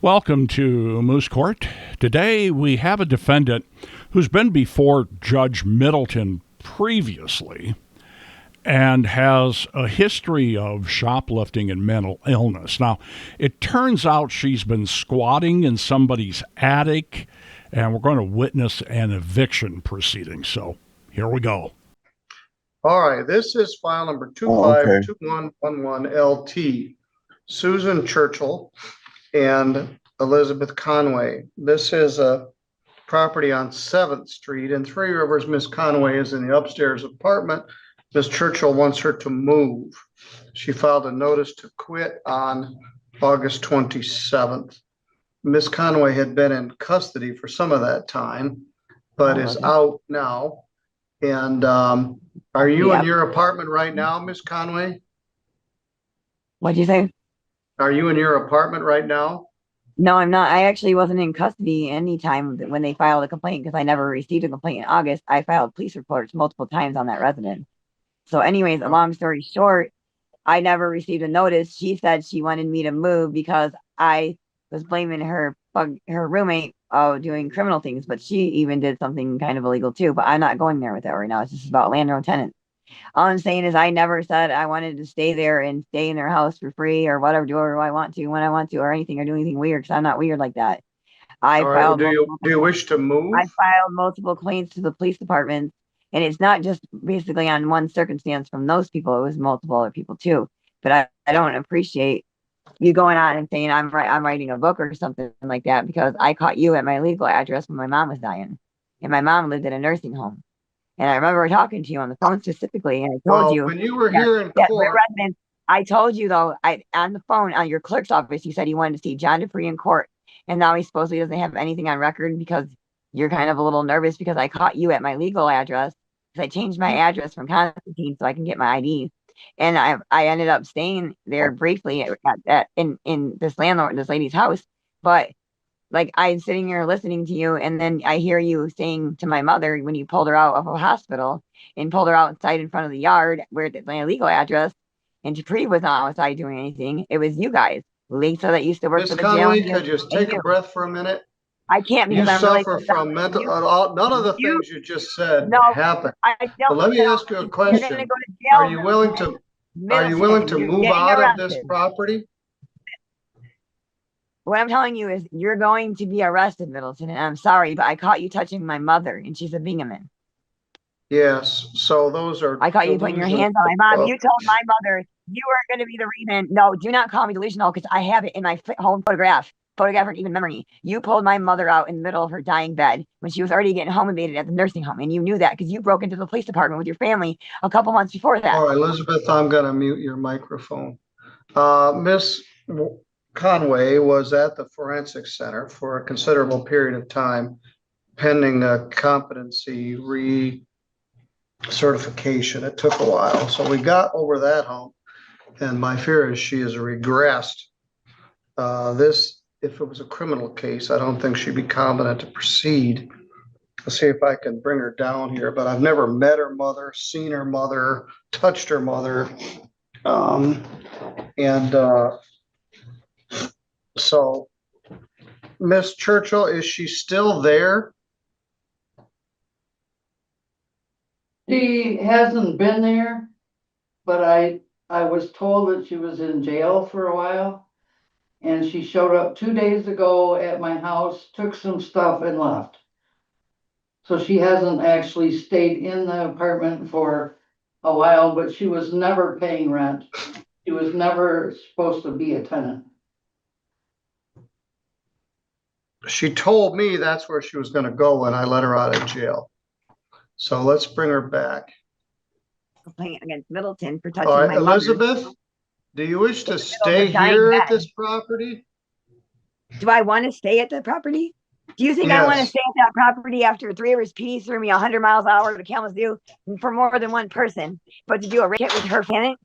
Welcome to Moose Court. Today we have a defendant who's been before Judge Middleton previously and has a history of shoplifting and mental illness. Now, it turns out she's been squatting in somebody's attic, and we're going to witness an eviction proceeding. So here we go. All right, this is file number 252111LT. Susan Churchill and Elizabeth Conway. This is a property on 7th Street in Three Rivers. Miss Conway is in the upstairs apartment. Miss Churchill wants her to move. She filed a notice to quit on August 27th. Miss Conway had been in custody for some of that time, but is out now. And are you in your apartment right now, Miss Conway? What'd you say? Are you in your apartment right now? No, I'm not. I actually wasn't in custody any time when they filed a complaint because I never received a complaint in August. I filed police reports multiple times on that resident. So anyways, a long story short, I never received a notice. She said she wanted me to move because I was blaming her roommate doing criminal things, but she even did something kind of illegal too. But I'm not going there with that right now. It's just about landlord tenant. All I'm saying is I never said I wanted to stay there and stay in their house for free or whatever, do whatever I want to, when I want to, or anything, or do anything weird, because I'm not weird like that. Do you wish to move? I filed multiple complaints to the police department, and it's not just basically on one circumstance from those people. It was multiple other people too. But I don't appreciate you going on and saying I'm writing a book or something like that, because I caught you at my legal address when my mom was dying, and my mom lived in a nursing home. And I remember talking to you on the phone specifically, and I told you when you were here in court. I told you though, on the phone on your clerk's office, you said you wanted to see John Dupree in court, and now he supposedly doesn't have anything on record because you're kind of a little nervous because I caught you at my legal address because I changed my address from Constantine so I can get my ID, and I ended up staying there briefly in this lady's house, but. Like, I'm sitting here listening to you, and then I hear you saying to my mother when you pulled her out of a hospital and pulled her outside in front of the yard where it's my legal address, and Dupree was not outside doing anything. It was you guys, Lisa, that used to work for the jail. Miss Conway, could you just take a breath for a minute? I can't because you suffer from mental. None of the things you just said happened. But let me ask you a question: Are you willing to move out of this property? What I'm telling you is you're going to be arrested, Middleton, and I'm sorry, but I caught you touching my mother, and she's a Bingaman. Yes, so those are... I caught you putting your hands on my mom. You told my mother you weren't going to be the reason. No, do not call me delusional, because I have it in my home photograph and even memory. You pulled my mother out in the middle of her dying bed when she was already getting homeobated at the nursing home, and you knew that because you broke into the police department with your family a couple months before that. All right, Elizabeth, I'm going to mute your microphone. Miss Conway was at the Forensic Center for a considerable period of time, pending a competency recertification. It took a while. So we got over that hump, and my fear is she has regressed. If it was a criminal case, I don't think she'd be competent to proceed. Let's see if I can bring her down here, but I've never met her mother, seen her mother, touched her mother. So, Miss Churchill, is she still there? She hasn't been there, but I was told that she was in jail for a while, and she showed up 2 days ago at my house, took some stuff, and left. So she hasn't actually stayed in the apartment for a while, but she was never paying rent. She was never supposed to be a tenant. She told me that's where she was going to go when I let her out of jail. So let's bring her back. Complaint against Middleton for touching my Elizabeth, mother. Do you wish to stay here at this property? Do I want to stay at the property? Do you think I want to stay at that property after 3 Rivers PD threw me 100 miles an hour to Kalamazoo for more than one person, but to do a racket with her tenant?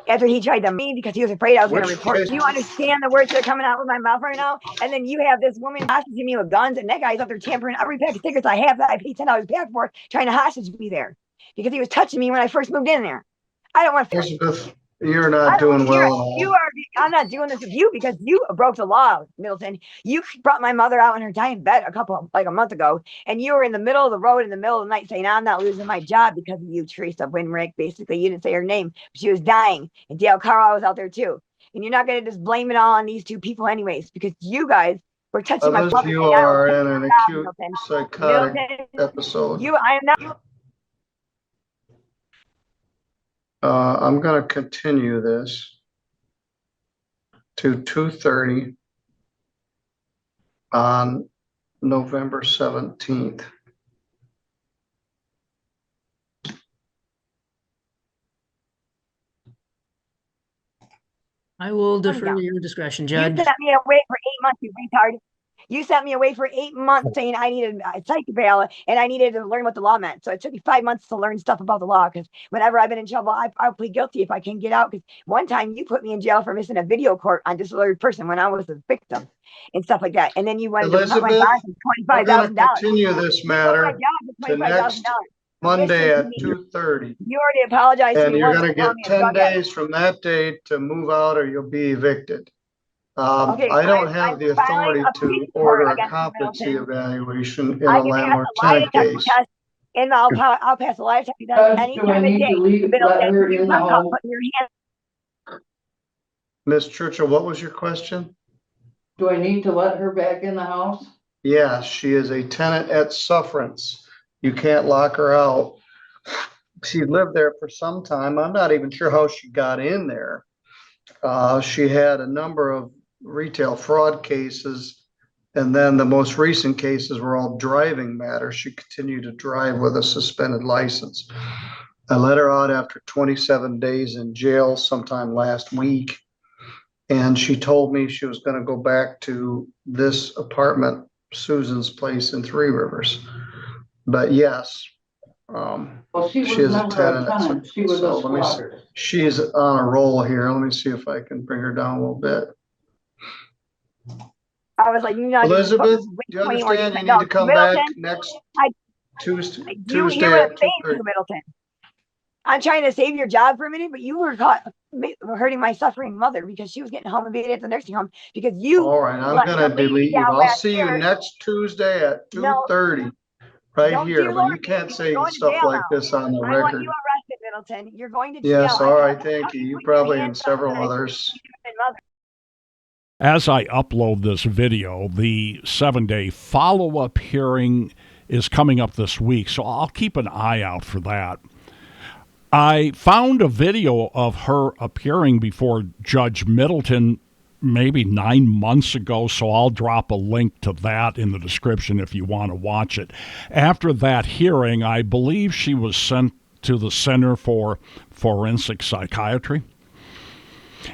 After he tried to me because he was afraid I was going to report. Do you understand the words that are coming out of my mouth right now? And then you have this woman hostage me with guns, and that guy's up there tampering every pack of cigarettes I have that I paid $10 back for, trying to hostage me there because he was touching me when I first moved in there. I don't want to. You're I not don't doing care. well at all. I'm not doing this with you because you broke the law, Middleton. You brought my mother out in her dying bed a month ago, and you were in the middle of the road in the middle of the night saying, I'm not losing my job because of you, Teresa Winrick. Basically, you didn't say her name, but she was dying. And Dale Carl was out there too. And you're not going to just blame it all on these two people, anyways, because you guys were touching my Elizabeth, property. you And I don't are take in an your job, acute Middleton. psychotic Middleton, episode. I am not. I'm gonna continue this to 2:30 on November 17th. I will defer to your discretion, You Judge. sent me away for 8 months, you retard. You sent me away for 8 months saying I needed a psych bail and I needed to learn what the law meant. So it took me 5 months to learn stuff about the law because whenever I've been in trouble, I'll plead guilty if I can get out. Because one time you put me in jail for missing a video court on disordered person when I was a victim and stuff like that. And then you wanted to cut my Elizabeth, bond from we're gonna $25,000. continue this You took my matter job for to $25,000. next Monday Listen at to me. 2:30. You already apologized to And me you're once gonna for calling get me a 10 drug addict. days from that date to move out or you'll be evicted. Okay, I don't I'm have the filing authority a to police order report a against you, competency Middleton. evaluation in I a can pass landlord a lie tenant detector case. test, and I'll pass a lie detector test Judge, any do I time of need day. to let Middleton, her you in the talk about home? putting your hand. Ms. Churchill, what was your question? Do I need to let her back in the house? Yes, she is a tenant at sufferance. You can't lock her out. She lived there for some time. I'm not even sure how she got in there. She had a number of retail fraud cases, and then the most recent cases were all driving matters. She continued to drive with a suspended license. I let her out after 27 days in jail sometime last week. And she told me she was going to go back to this apartment, Susan's place in Three Rivers. But yes, Well, she she was is a never a tenant. tenant. She was a So let me see. squatter. She's on a roll here. Let me see if I can bring her down a little bit. I was like, you know, Elizabeth, do you 20 more days. understand you need No, to come back Middleton, next I, Tuesday, do you hear Tuesday what at I'm saying to 2:30? you, Middleton? I'm trying to save your job for a minute, but you were caught hurting my suffering mother because she was getting home immediately at the nursing home because you All right, I'm let gonna the lady delete you. down I'll last see you year. next Tuesday at No, 2:30, right don't here, dear but you Lord, can't you're say going to stuff jail like now. this on the I want record. you arrested, Middleton. You're going to jail. Yes, all right, I thank you. You put your probably and hands on several my others. mother. As I upload this video, the 7-day follow-up hearing is coming up this week, so I'll keep an eye out for that. I found a video of her appearing before Judge Middleton maybe 9 months ago, so I'll drop a link to that in the description if you want to watch it. After that hearing, I believe she was sent to the Center for Forensic Psychiatry.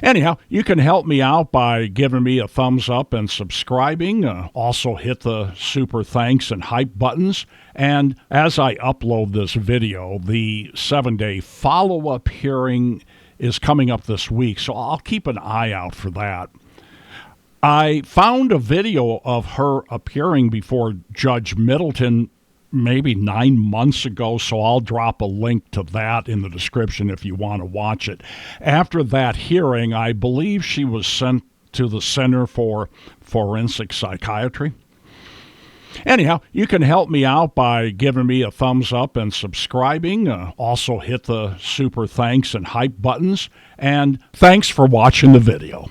Anyhow, you can help me out by giving me a thumbs up and subscribing. Also hit the super thanks and hype buttons. And as I upload this video, the 7-day follow-up hearing is coming up this week, so I'll keep an eye out for that. I found a video of her appearing before Judge Middleton maybe 9 months ago, so I'll drop a link to that in the description if you want to watch it. After that hearing, I believe she was sent to the Center for Forensic Psychiatry. Anyhow, you can help me out by giving me a thumbs up and subscribing. Also hit the super thanks and hype buttons. And thanks for watching the video.